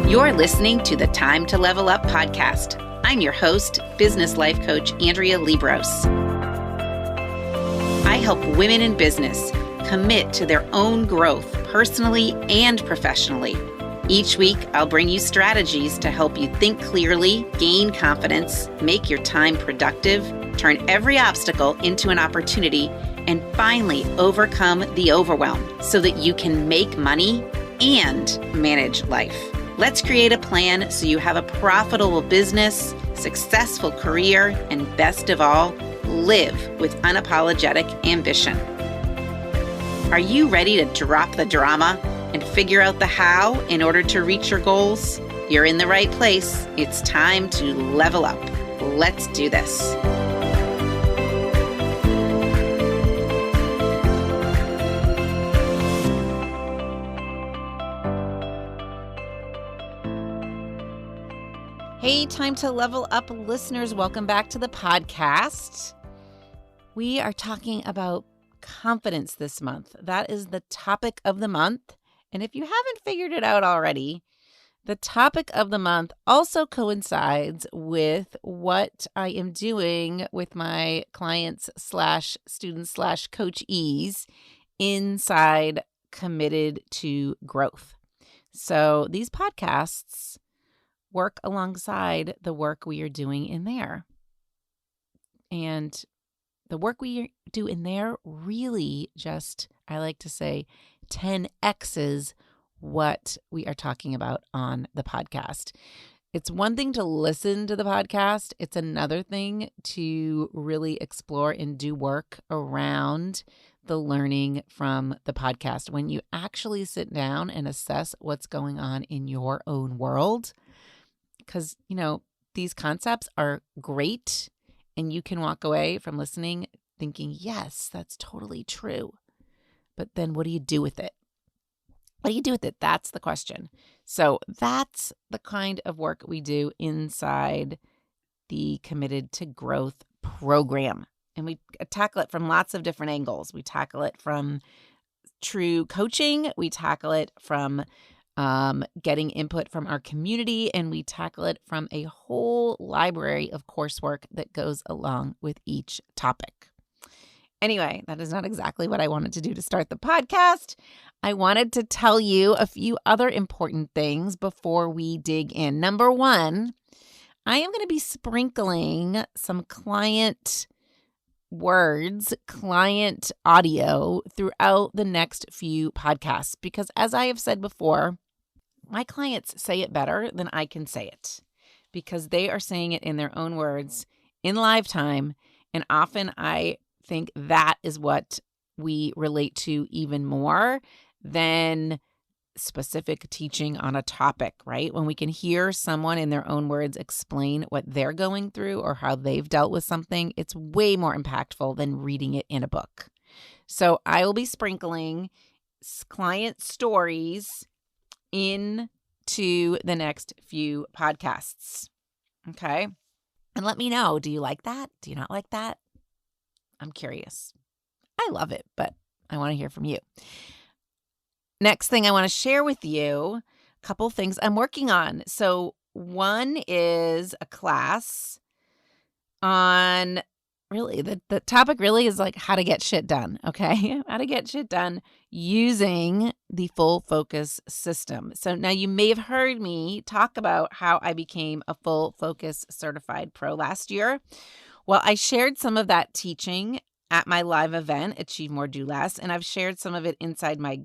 You're listening to the Time to Level Up podcast. I'm your host, business life coach Andrea Liebross. I help women in business commit to their own growth personally and professionally. Each week, I'll bring you strategies to help you think clearly, gain confidence, make your time productive, turn every obstacle into an opportunity, and finally overcome the overwhelm so that you can make money and manage life. Let's create a plan so you have a profitable business, successful career, and best of all, live with unapologetic ambition. Are you ready to drop the drama and figure out the how in order to reach your goals? You're in the right place. It's time to level up. Let's do this. Hey, Time to Level Up listeners, welcome back to the podcast. We are talking about confidence this month. That is the topic of the month. And if you haven't figured it out already, the topic of the month also coincides with what I am doing with my clients / students / coachees inside Committed to Growth. So these podcasts work alongside the work we are doing in there. And the work we do in there really just, I like to say, 10x's what we are talking about on the podcast. It's one thing to listen to the podcast. It's another thing to really explore and do work around the learning from the podcast. When you actually sit down and assess what's going on in your own world, because, these concepts are great and you can walk away from listening thinking, yes, that's totally true. But then what do you do with it? What do you do with it? That's the question. So that's the kind of work we do inside the Committed to Growth program. And we tackle it from lots of different angles. We tackle it from true coaching. We tackle it from getting input from our community, and we tackle it from a whole library of coursework that goes along with each topic. Anyway, that is not exactly what I wanted to do to start the podcast. I wanted to tell you a few other important things before we dig in. Number one, I am going to be sprinkling some client words, client audio throughout the next few podcasts, because as I have said before, my clients say it better than I can say it because they are saying it in their own words in live time. And often I think that is what we relate to even more than specific teaching on a topic, right? When we can hear someone in their own words explain what they're going through or how they've dealt with something, it's way more impactful than reading it in a book. So I will be sprinkling client stories into the next few podcasts. Okay. And let me know, do you like that? Do you not like that? I'm curious. I love it, but I want to hear from you. Next thing I want to share with you, a couple things I'm working on. So one is a class on really, the topic really is like how to get shit done, okay? How to get shit done using the full focus system. So now you may have heard me talk about how I became a full focus certified pro last year. Well, I shared some of that teaching at my live event, Achieve More, Do Less, and I've shared some of it inside my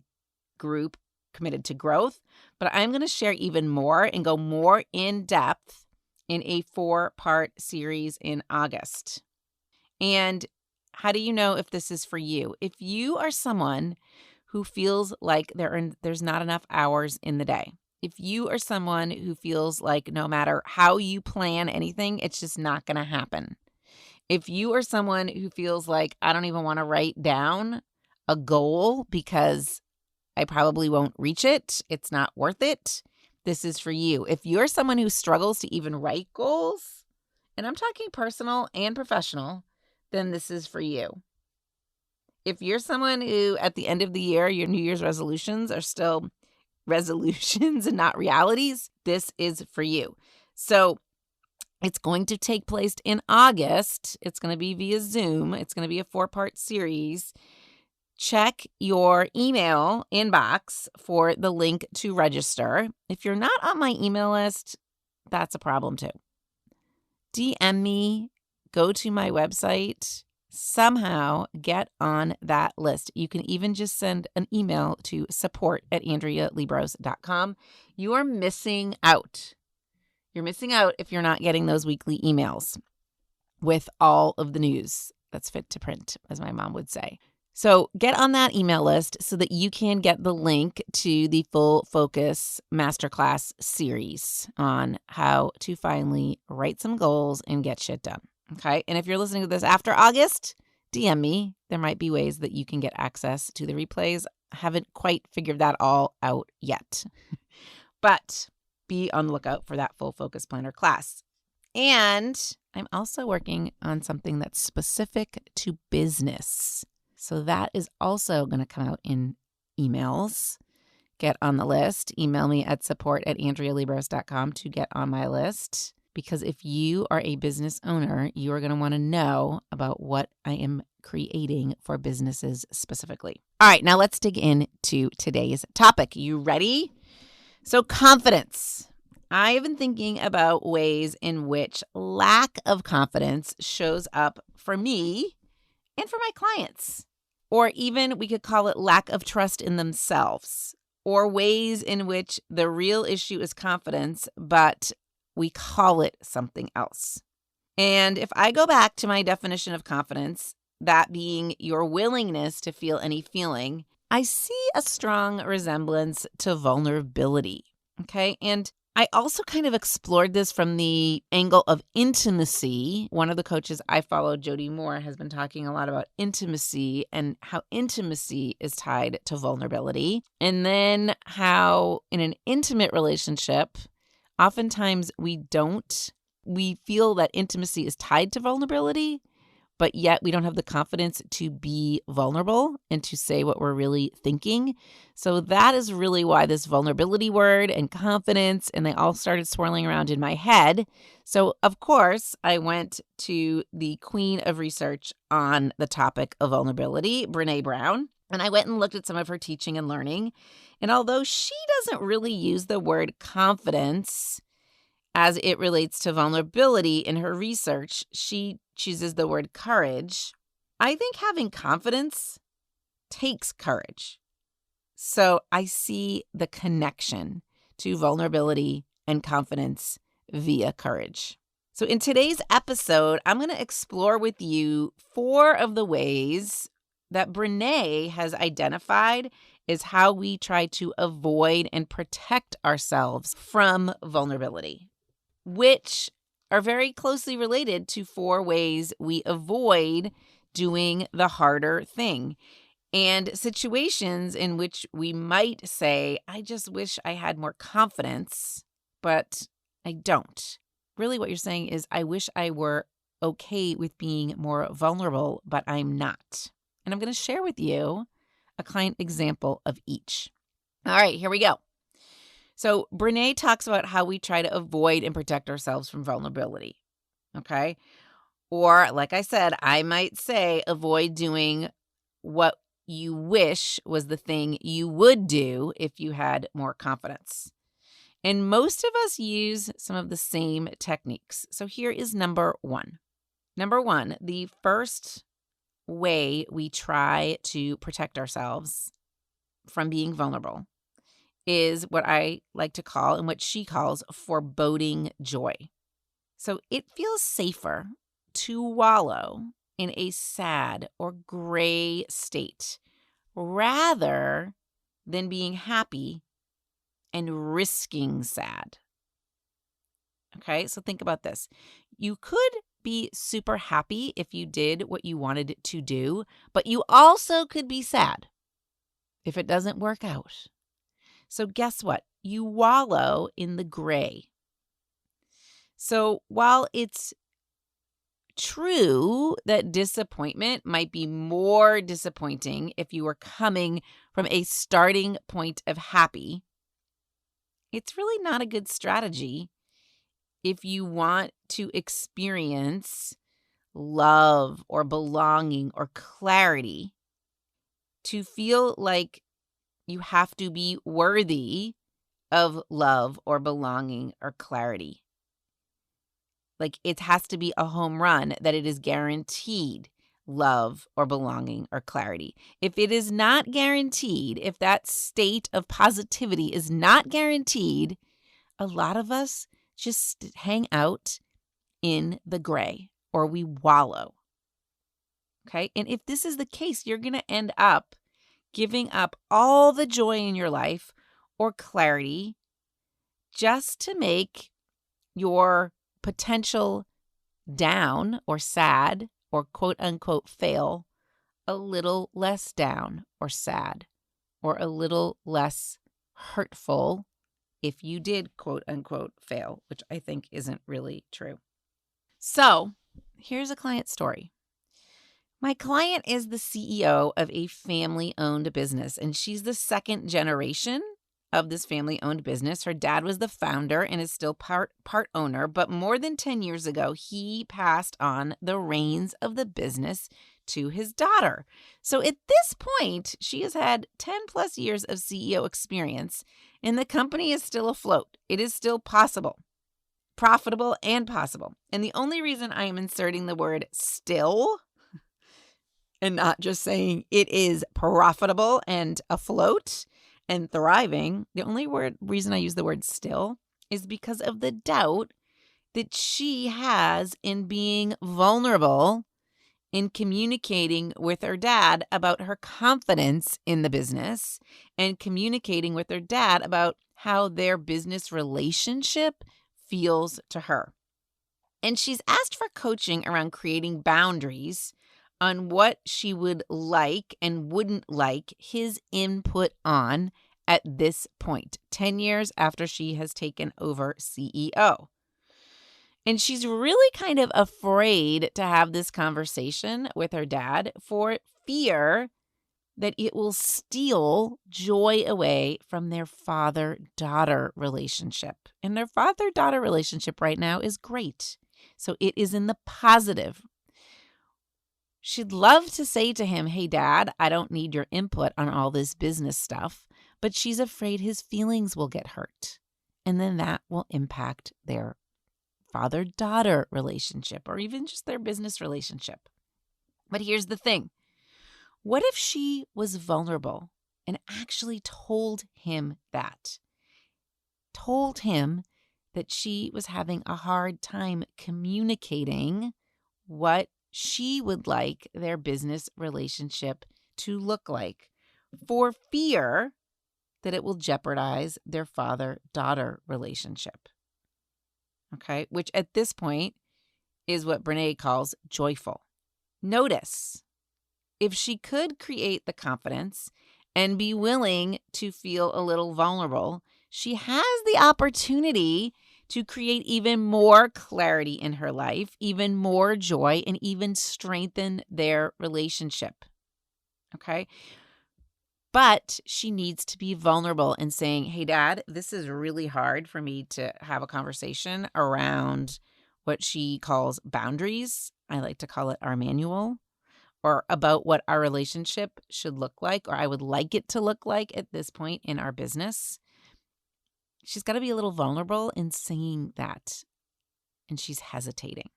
group, Committed to Growth, but I'm going to share even more and go more in depth in a 4-part series in August. And how do you know if this is for you? If you are someone who feels like there's not enough hours in the day, if you are someone who feels like no matter how you plan anything, it's just not going to happen. If you are someone who feels like I don't even want to write down a goal because I probably won't reach it, it's not worth it, this is for you. If you're someone who struggles to even write goals, and I'm talking personal and professional, then this is for you. If you're someone who at the end of the year, your New Year's resolutions are still resolutions and not realities, this is for you. So it's going to take place in August. It's going to be via Zoom. It's going to be a 4-part series. Check your email inbox for the link to register. If you're not on my email list, that's a problem too. DM me, go to my website, somehow get on that list. You can even just send an email to support@AndreaLiebross.com. You are missing out. You're missing out if you're not getting those weekly emails with all of the news that's fit to print, as my mom would say. So get on that email list so that you can get the link to the Full Focus Masterclass series on how to finally write some goals and get shit done. Okay. And if you're listening to this after August, DM me. There might be ways that you can get access to the replays. I haven't quite figured that all out yet. But be on the lookout for that Full Focus Planner class. And I'm also working on something that's specific to business. So that is also going to come out in emails. Get on the list. Email me at support@AndreaLiebross.com to get on my list. Because if you are a business owner, you are going to want to know about what I am creating for businesses specifically. All right, now let's dig into today's topic. You ready? So confidence. I have been thinking about ways in which lack of confidence shows up for me and for my clients. Or even we could call it lack of trust in themselves, or ways in which the real issue is confidence, but we call it something else. And if I go back to my definition of confidence, that being your willingness to feel any feeling, I see a strong resemblance to vulnerability. Okay. And I also kind of explored this from the angle of intimacy. One of the coaches I follow, Jody Moore, has been talking a lot about intimacy and how intimacy is tied to vulnerability. And then how in an intimate relationship, oftentimes we feel that intimacy is tied to vulnerability, but yet we don't have the confidence to be vulnerable and to say what we're really thinking. So that is really why this vulnerability word and confidence, and they all started swirling around in my head. So of course, I went to the queen of research on the topic of vulnerability, Brené Brown, and I went and looked at some of her teaching and learning. And although she doesn't really use the word confidence as it relates to vulnerability in her research, she chooses the word courage. I think having confidence takes courage. So I see the connection to vulnerability and confidence via courage. So in today's episode, I'm going to explore with you 4 of the ways that Brené has identified is how we try to avoid and protect ourselves from vulnerability, which are very closely related to 4 ways we avoid doing the harder thing and situations in which we might say, I just wish I had more confidence, but I don't. Really what you're saying is, I wish I were okay with being more vulnerable, but I'm not. And I'm going to share with you a client example of each. All right, here we go. So Brené talks about how we try to avoid and protect ourselves from vulnerability, okay? Or like I said, I might say avoid doing what you wish was the thing you would do if you had more confidence. And most of us use some of the same techniques. So here is number 1. Number 1, the first way we try to protect ourselves from being vulnerable is what I like to call, and what she calls, foreboding joy. So it feels safer to wallow in a sad or gray state rather than being happy and risking sad. Okay, so think about this. You could be super happy if you did what you wanted to do, but you also could be sad if it doesn't work out. So guess what? You wallow in the gray. So while it's true that disappointment might be more disappointing if you were coming from a starting point of happy, It's really not a good strategy if you want to experience love or belonging or clarity, to feel like you have to be worthy of love or belonging or clarity. Like it has to be a home run that it is guaranteed love or belonging or clarity. If it is not guaranteed, if that state of positivity is not guaranteed, a lot of us just hang out in the gray or we wallow. Okay. And if this is the case, you're going to end up giving up all the joy in your life or clarity just to make your potential down or sad or quote unquote fail a little less down or sad or a little less hurtful if you did quote unquote fail, which I think isn't really true. So here's a client story. My client is the CEO of a family-owned business, and she's the second generation of this family-owned business. Her dad was the founder and is still part owner, but more than 10 years ago, he passed on the reins of the business to his daughter. So at this point, she has had 10 plus years of CEO experience, and the company is still afloat. It is still possible, profitable and possible. And the only reason I am inserting the word still and not just saying it is profitable and afloat and thriving, the only reason I use the word still is because of the doubt that she has in being vulnerable in communicating with her dad about her confidence in the business and communicating with her dad about how their business relationship feels to her. And she's asked for coaching around creating boundaries on what she would like and wouldn't like his input on at this point, 10 years after she has taken over CEO. And she's really kind of afraid to have this conversation with her dad for fear that it will steal joy away from their father-daughter relationship. And their father-daughter relationship right now is great. So it is in the positive. She'd love to say to him, hey, Dad, I don't need your input on all this business stuff, but she's afraid his feelings will get hurt. And then that will impact their father-daughter relationship or even just their business relationship. But here's the thing. What if she was vulnerable and actually told him that? Told him that she was having a hard time communicating what she would like their business relationship to look like for fear that it will jeopardize their father-daughter relationship. Okay, which at this point is what Brene calls joyful. Notice, if she could create the confidence and be willing to feel a little vulnerable, she has the opportunity to create even more clarity in her life, even more joy, and even strengthen their relationship. Okay? But she needs to be vulnerable and saying, hey, Dad, this is really hard for me to have a conversation around what she calls boundaries. I like to call it our manual, or about what our relationship should look like, or I would like it to look like at this point in our business. She's got to be a little vulnerable in saying that, and she's hesitating.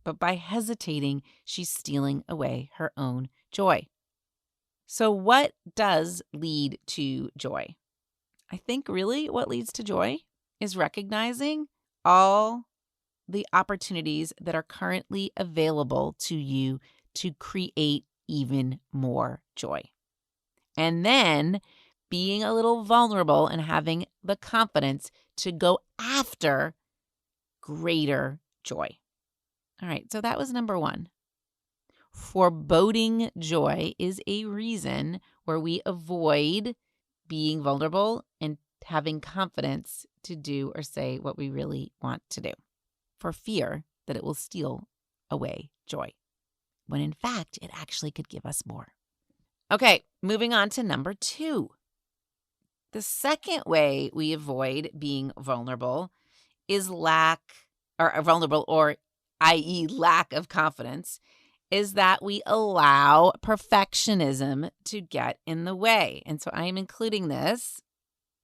But by hesitating, she's stealing away her own joy. So what does lead to joy? I think really what leads to joy is recognizing all the opportunities that are currently available to you to create even more joy. And then being a little vulnerable and having the confidence to go after greater joy. All right, so that was number one. Foreboding joy is a reason where we avoid being vulnerable and having confidence to do or say what we really want to do, for fear that it will steal away joy, when in fact, it actually could give us more. Okay, moving on to number two. The second way we avoid being vulnerable is vulnerable, or i.e. lack of confidence, is that we allow perfectionism to get in the way. And so I am including this.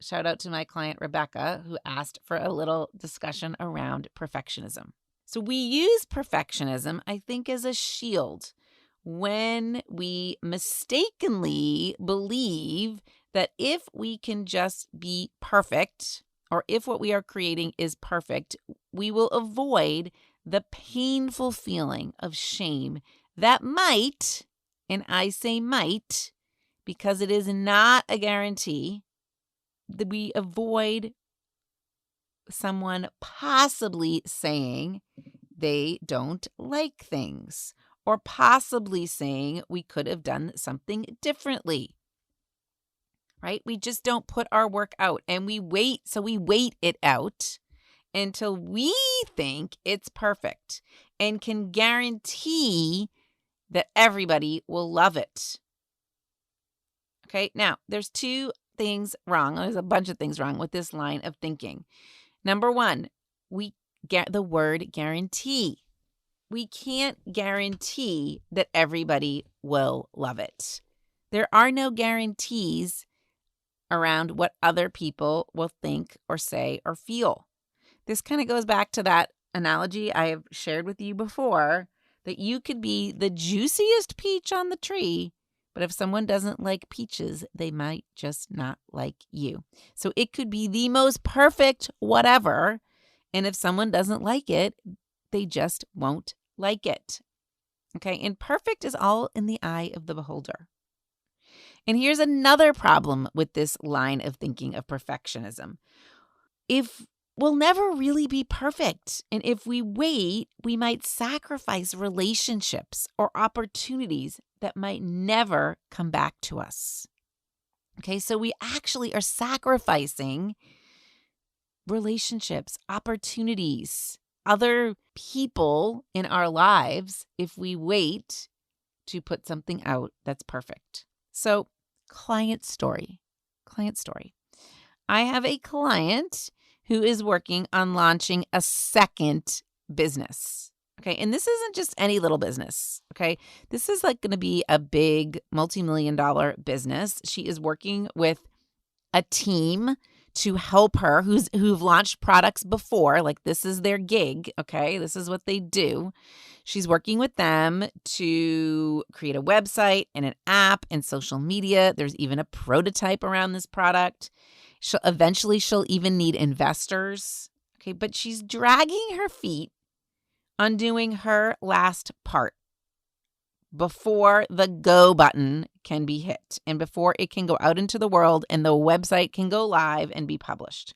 Shout out to my client, Rebecca, who asked for a little discussion around perfectionism. So we use perfectionism, I think, as a shield when we mistakenly believe that if we can just be perfect, or if what we are creating is perfect, we will avoid the painful feeling of shame that might, and I say might, because it is not a guarantee, that we avoid someone possibly saying they don't like things, or possibly saying we could have done something differently, right? We just don't put our work out, and we wait. So we wait it out until we think it's perfect and can guarantee that everybody will love it. Okay, now there's two things wrong. There's a bunch of things wrong with this line of thinking. Number one, we get the word guarantee. We can't guarantee that everybody will love it. There are no guarantees around what other people will think or say or feel. This kind of goes back to that analogy I have shared with you before, that you could be the juiciest peach on the tree, but if someone doesn't like peaches, they might just not like you. So it could be the most perfect whatever, and if someone doesn't like it, they just won't like it. Okay, and perfect is all in the eye of the beholder. And here's another problem with this line of thinking of perfectionism. If we'll never really be perfect, and if we wait, we might sacrifice relationships or opportunities that might never come back to us. Okay, so we actually are sacrificing relationships, opportunities, other people in our lives if we wait to put something out that's perfect. So, client story. I have a client who is working on launching a second business. Okay, and this isn't just any little business. Okay, this is like going to be a big multi-million-dollar business. She is working with a team to help her who've launched products before. Like, this is their gig. Okay, this is what they do. She's working with them to create a website and an app and social media. There's even a prototype around this product. Eventually she'll even need investors. Okay, but she's dragging her feet on doing her last part before the go button can be hit and before it can go out into the world and the website can go live and be published.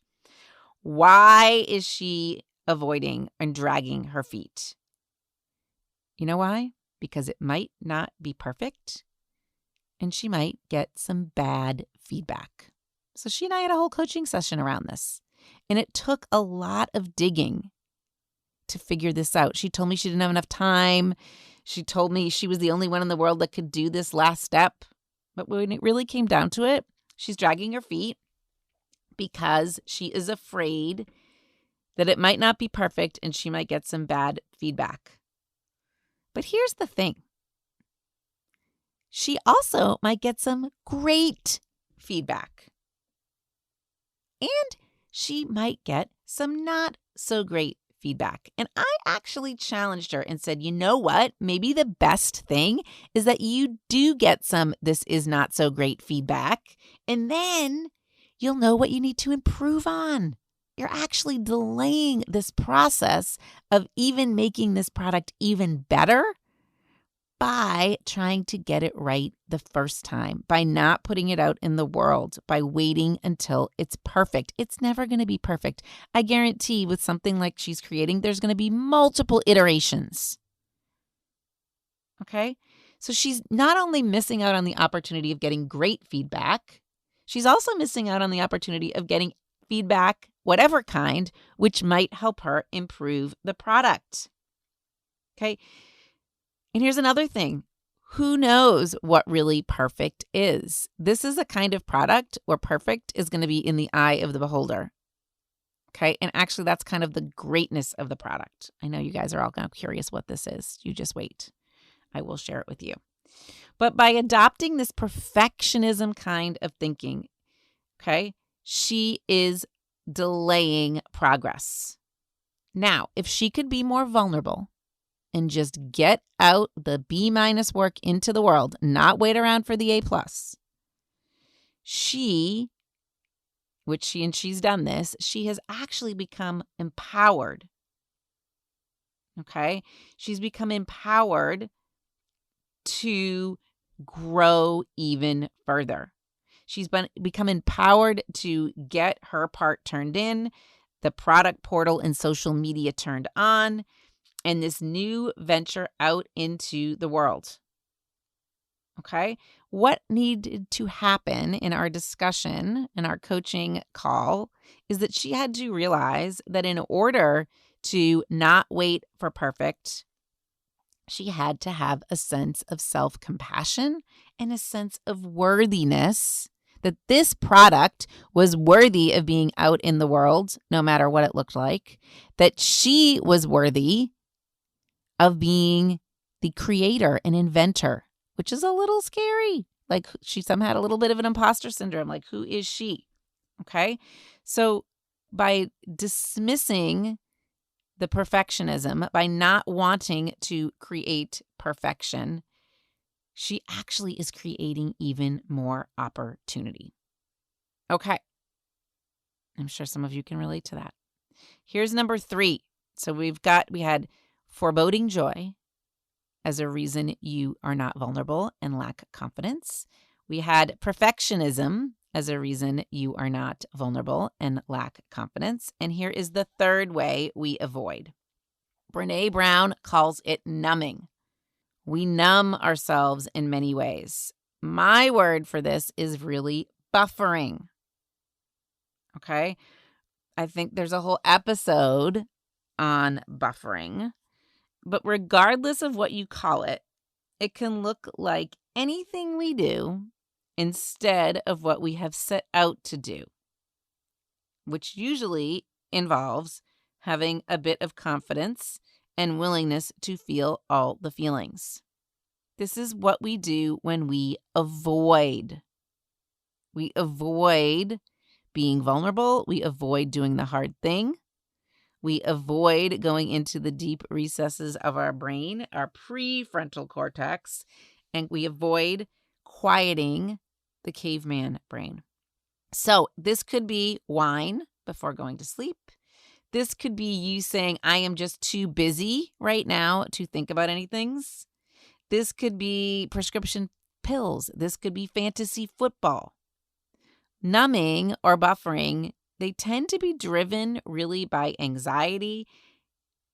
Why is she avoiding and dragging her feet? You know why? Because it might not be perfect and she might get some bad feedback. So she and I had a whole coaching session around this, and it took a lot of digging to figure this out. She told me she didn't have enough time. She told me she was the only one in the world that could do this last step. But when it really came down to it, she's dragging her feet because she is afraid that it might not be perfect and she might get some bad feedback. But here's the thing. She also might get some great feedback. And she might get some not so great feedback. And I actually challenged her and said, you know what? Maybe the best thing is that you do get some this is not so great feedback. And then you'll know what you need to improve on. You're actually delaying this process of even making this product even better by trying to get it right the first time, by not putting it out in the world, by waiting until it's perfect. It's never going to be perfect. I guarantee with something like she's creating, there's going to be multiple iterations. Okay? So she's not only missing out on the opportunity of getting great feedback, she's also missing out on the opportunity of getting feedback, whatever kind, which might help her improve the product. Okay? And here's another thing. who knows what really perfect is? This is a kind of product where perfect is going to be in the eye of the beholder. Okay. And actually, that's kind of the greatness of the product. I know you guys are all kind of curious what this is. You just wait. I will share it with you. But by adopting this perfectionism kind of thinking, okay, she is delaying progress. Now, if she could be more vulnerable and just get out the B- work into the world, not wait around for the A+, she's done this, she has actually become empowered. Okay? She's become empowered to grow even further. She's become empowered to get her part turned in, the product portal and social media turned on, and this new venture out into the world. Okay? What needed to happen in our discussion, in our coaching call, is that she had to realize that in order to not wait for perfect, she had to have a sense of self-compassion and a sense of worthiness, that this product was worthy of being out in the world, no matter what it looked like, that she was worthy of being the creator and inventor, which is a little scary. Like she somehow had a little bit of an imposter syndrome. Like, who is she? Okay. So by dismissing the perfectionism, by not wanting to create perfection, she actually is creating even more opportunity. Okay. I'm sure some of you can relate to that. Here's number 3. So we had foreboding joy as a reason you are not vulnerable and lack confidence. We had perfectionism as a reason you are not vulnerable and lack confidence. And here is the third way we avoid. Brené Brown calls it numbing. We numb ourselves in many ways. My word for this is really buffering. Okay? I think there's a whole episode on buffering. But regardless of what you call it, it can look like anything we do instead of what we have set out to do, which usually involves having a bit of confidence and willingness to feel all the feelings. This is what we do when we avoid. We avoid being vulnerable. We avoid doing the hard thing. We avoid going into the deep recesses of our brain, our prefrontal cortex, and we avoid quieting the caveman brain. So this could be wine before going to sleep. This could be you saying, I am just too busy right now to think about anything. This could be prescription pills. This could be fantasy football. Numbing or buffering, they tend to be driven really by anxiety,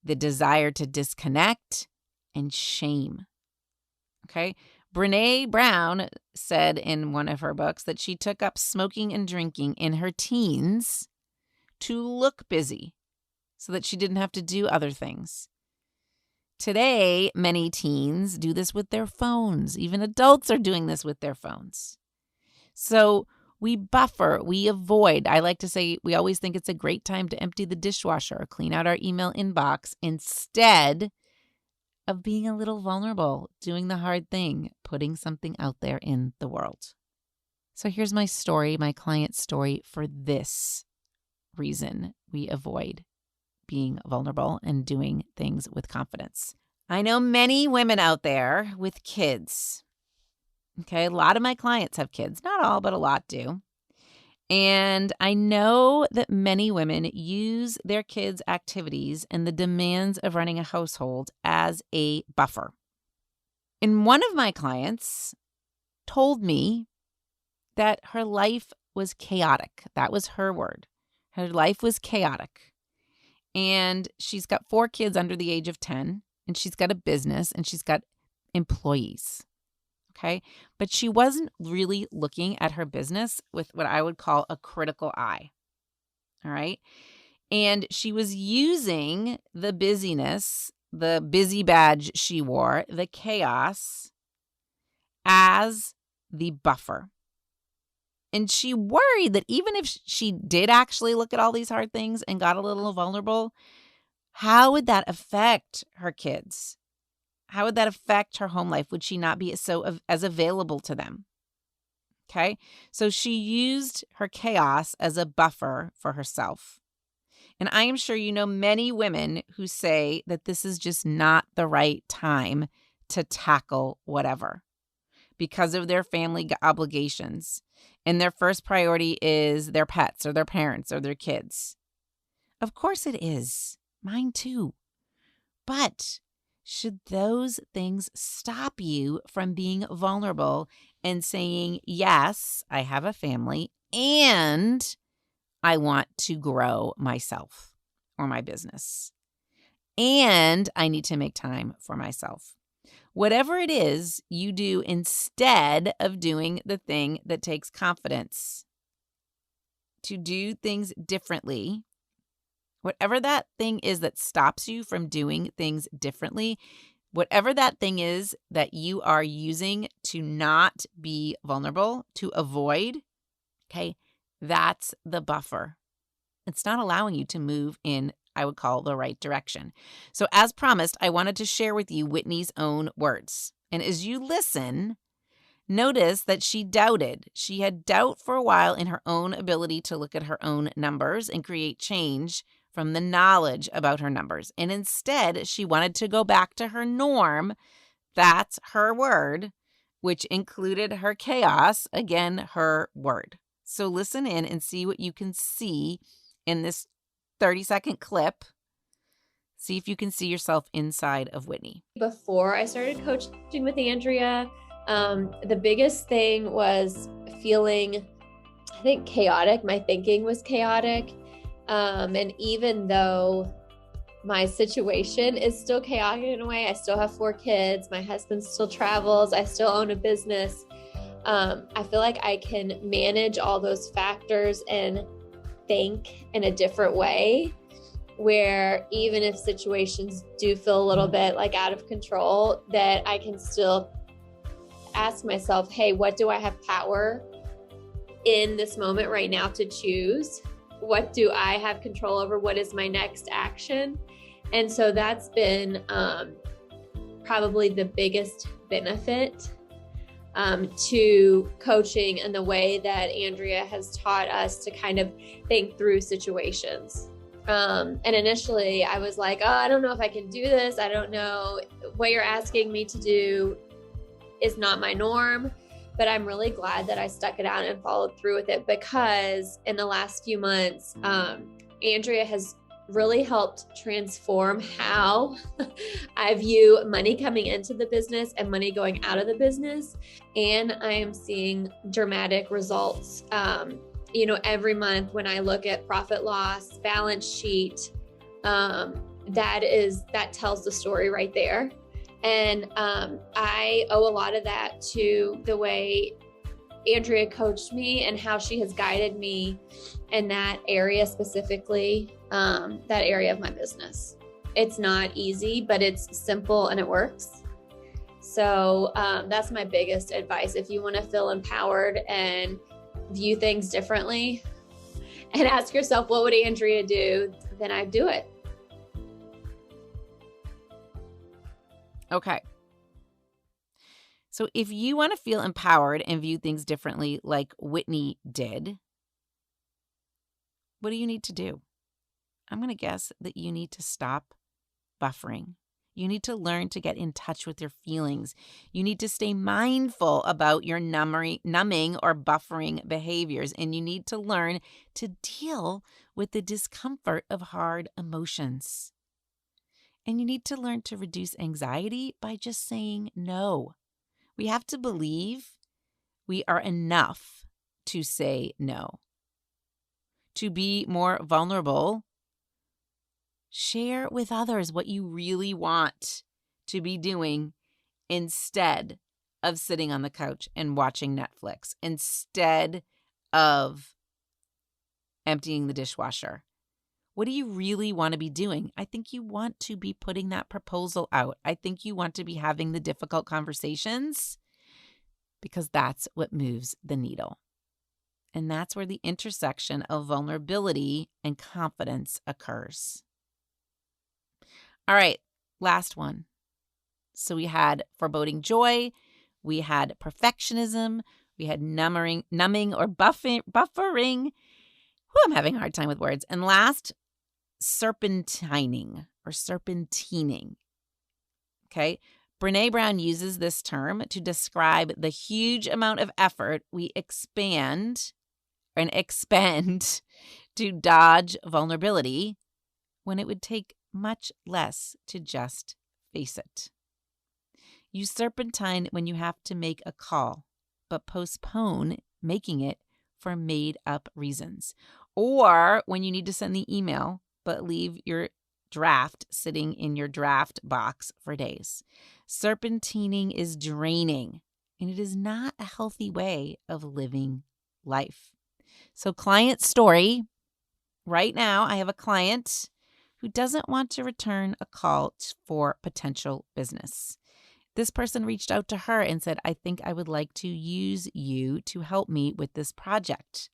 the desire to disconnect, and shame. Okay? Brené Brown said in one of her books that she took up smoking and drinking in her teens to look busy so that she didn't have to do other things. Today, many teens do this with their phones. Even adults are doing this with their phones. So we buffer, we avoid. I like to say we always think it's a great time to empty the dishwasher or clean out our email inbox instead of being a little vulnerable, doing the hard thing, putting something out there in the world. So here's my story, my client's story for this reason we avoid being vulnerable and doing things with confidence. I know many women out there with kids. Okay, a lot of my clients have kids. Not all, but a lot do. And I know that many women use their kids' activities and the demands of running a household as a buffer. And one of my clients told me that her life was chaotic. That was her word. Her life was chaotic. And she's got 4 kids under the age of 10, and she's got a business, and she's got employees. Okay. But she wasn't really looking at her business with what I would call a critical eye. All right. And she was using the busyness, the busy badge she wore, the chaos, as the buffer. And she worried that even if she did actually look at all these hard things and got a little vulnerable, how would that affect her kids? How would that affect her home life? Would she not be as available to them? Okay. So she used her chaos as a buffer for herself. And I am sure you know many women who say that this is just not the right time to tackle whatever because of their family obligations. And their first priority is their pets or their parents or their kids. Of course it is. Mine too. But should those things stop you from being vulnerable and saying, yes, I have a family and I want to grow myself or my business, and I need to make time for myself? Whatever it is you do instead of doing the thing that takes confidence to do things differently, whatever that thing is that stops you from doing things differently, whatever that thing is that you are using to not be vulnerable, to avoid, okay, that's the buffer. It's not allowing you to move in, I would call, the right direction. So as promised, I wanted to share with you Whitney's own words. And as you listen, notice that she doubted. She had doubt for a while in her own ability to look at her own numbers and create change from the knowledge about her numbers. And instead, she wanted to go back to her norm. That's her word, which included her chaos. Again, her word. So listen in and see what you can see in this 30-second clip. See if you can see yourself inside of Whitney. Before I started coaching with Andrea, the biggest thing was feeling, I think, chaotic. My thinking was chaotic. And even though my situation is still chaotic in a way, I still have 4 kids, my husband still travels, I still own a business. I feel like I can manage all those factors and think in a different way, where even if situations do feel a little bit like out of control, that I can still ask myself, hey, what do I have power in this moment right now to choose? What do I have control over? What is my next action? And so that's been probably the biggest benefit to coaching and the way that Andrea has taught us to kind of think through situations. And initially I was like, oh, I don't know if I can do this. I don't know what you're asking me to do is not my norm, but I'm really glad that I stuck it out and followed through with it, because in the last few months, Andrea has really helped transform how I view money coming into the business and money going out of the business. And I am seeing dramatic results. Every month when I look at profit loss, balance sheet, that tells the story right there. And I owe a lot of that to the way Andrea coached me and how she has guided me in that area specifically, that area of my business. It's not easy, but it's simple and it works. So that's my biggest advice. If you want to feel empowered and view things differently and ask yourself, what would Andrea do? Then I'd do it. Okay. So if you want to feel empowered and view things differently like Whitney did, what do you need to do? I'm going to guess that you need to stop buffering. You need to learn to get in touch with your feelings. You need to stay mindful about your numbing or buffering behaviors. And you need to learn to deal with the discomfort of hard emotions. And you need to learn to reduce anxiety by just saying no. We have to believe we are enough to say no. To be more vulnerable, share with others what you really want to be doing instead of sitting on the couch and watching Netflix, instead of emptying the dishwasher. What do you really want to be doing? I think you want to be putting that proposal out. I think you want to be having the difficult conversations because that's what moves the needle. And that's where the intersection of vulnerability and confidence occurs. All right, last one. So we had foreboding joy, we had perfectionism, we had numbing or buffering. I'm having a hard time with words. And last, serpentining or serpentining. Okay. Brene Brown uses this term to describe the huge amount of effort we expend to dodge vulnerability when it would take much less to just face it. You serpentine when you have to make a call, but postpone making it for made-up reasons. Or when you need to send the email, but leave your draft sitting in your draft box for days. Serpentining is draining, and it is not a healthy way of living life. So client story. Right now, I have a client who doesn't want to return a call for potential business. This person reached out to her and said, I think I would like to use you to help me with this project.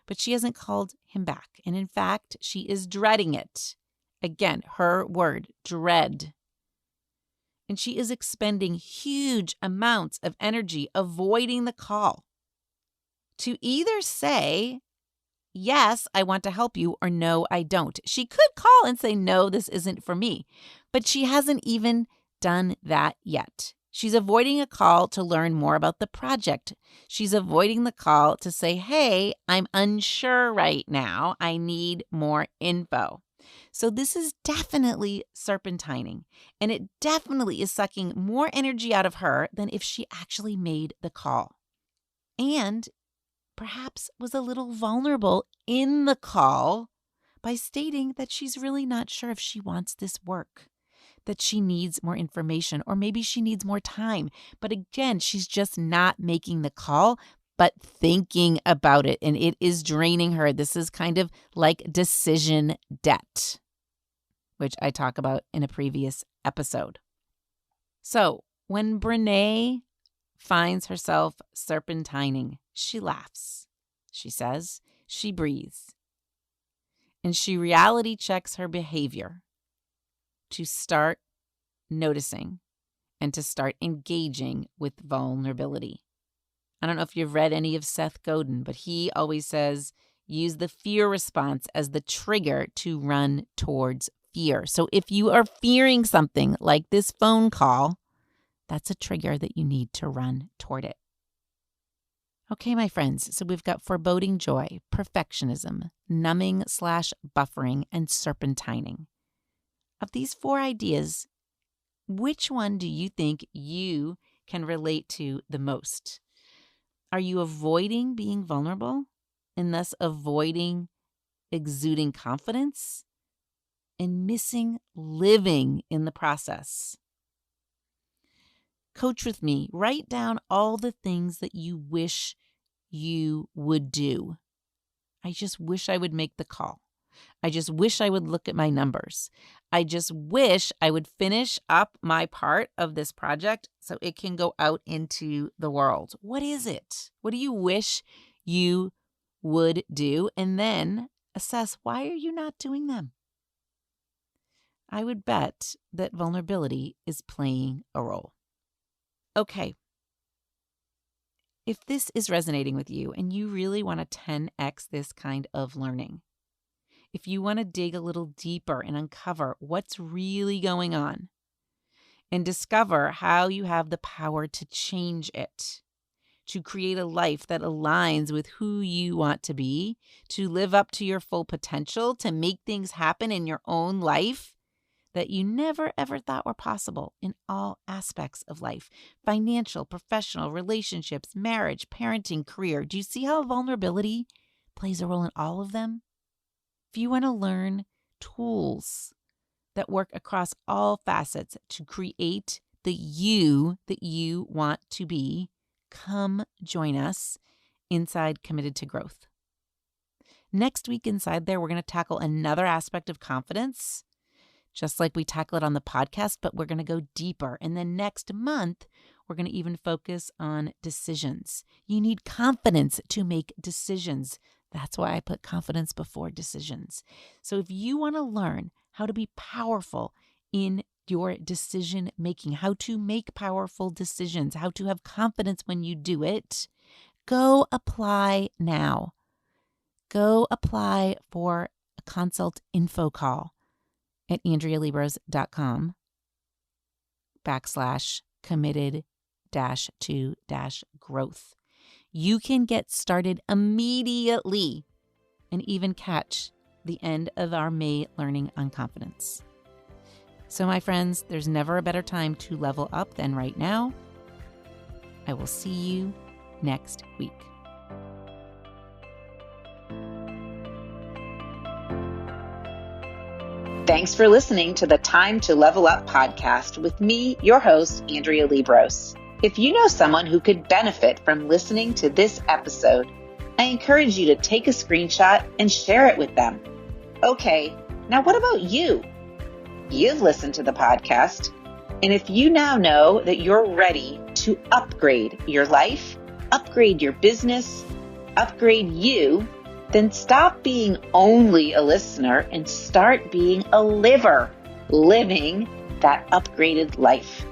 But she hasn't called him back. And in fact, she is dreading it. Again, her word, dread. And she is expending huge amounts of energy avoiding the call to either say, yes, I want to help you, or no, I don't. She could call and say, no, this isn't for me. But she hasn't even done that yet. She's avoiding a call to learn more about the project. She's avoiding the call to say, hey, I'm unsure right now. I need more info. So this is definitely serpentining, and it definitely is sucking more energy out of her than if she actually made the call. And perhaps was a little vulnerable in the call by stating that she's really not sure if she wants this work, that she needs more information, or maybe she needs more time. But again, she's just not making the call, but thinking about it, and it is draining her. This is kind of like decision debt, which I talk about in a previous episode. So when Brene finds herself serpentining, she laughs, she says, she breathes, and she reality checks her behavior to start noticing and to start engaging with vulnerability. I don't know if you've read any of Seth Godin, but he always says, use the fear response as the trigger to run towards fear. So if you are fearing something like this phone call, that's a trigger that you need to run toward it. Okay, my friends, so we've got foreboding joy, perfectionism, numbing/buffering, and serpentining. Of these 4 ideas, which one do you think you can relate to the most? Are you avoiding being vulnerable and thus avoiding exuding confidence and missing living in the process? Coach with me. Write down all the things that you wish you would do. I just wish I would make the call. I just wish I would look at my numbers. I just wish I would finish up my part of this project so it can go out into the world. What is it? What do you wish you would do? And then assess, why are you not doing them? I would bet that vulnerability is playing a role. Okay. If this is resonating with you and you really want to 10x this kind of learning, if you want to dig a little deeper and uncover what's really going on and discover how you have the power to change it, to create a life that aligns with who you want to be, to live up to your full potential, to make things happen in your own life that you never ever thought were possible in all aspects of life, financial, professional, relationships, marriage, parenting, career. Do you see how vulnerability plays a role in all of them? If you want to learn tools that work across all facets to create the you that you want to be, come join us inside Committed to Growth. Next week inside there, we're going to tackle another aspect of confidence, just like we tackle it on the podcast, but we're going to go deeper. And then next month, We're going to even focus on decisions. You need confidence to make decisions. That's why I put confidence before decisions. So if you want to learn how to be powerful in your decision making, how to make powerful decisions, how to have confidence when you do it, go apply now. Go apply for a consult info call at andrealiebross.com/committed-to-growth. You can get started immediately and even catch the end of our May Learning on Confidence. So my friends, there's never a better time to level up than right now. I will see you next week. Thanks for listening to the Time to Level Up podcast with me, your host, Andrea Liebross. If you know someone who could benefit from listening to this episode, I encourage you to take a screenshot and share it with them. Okay, now what about you? You've listened to the podcast, and if you now know that you're ready to upgrade your life, upgrade your business, upgrade you, then stop being only a listener and start being a liver, living that upgraded life.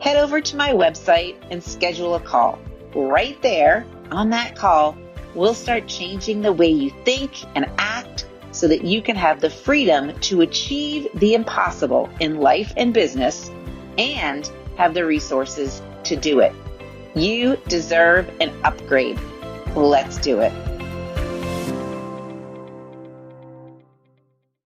Head over to my website and schedule a call. Right there on that call, we'll start changing the way you think and act so that you can have the freedom to achieve the impossible in life and business and have the resources to do it. You deserve an upgrade. Let's do it.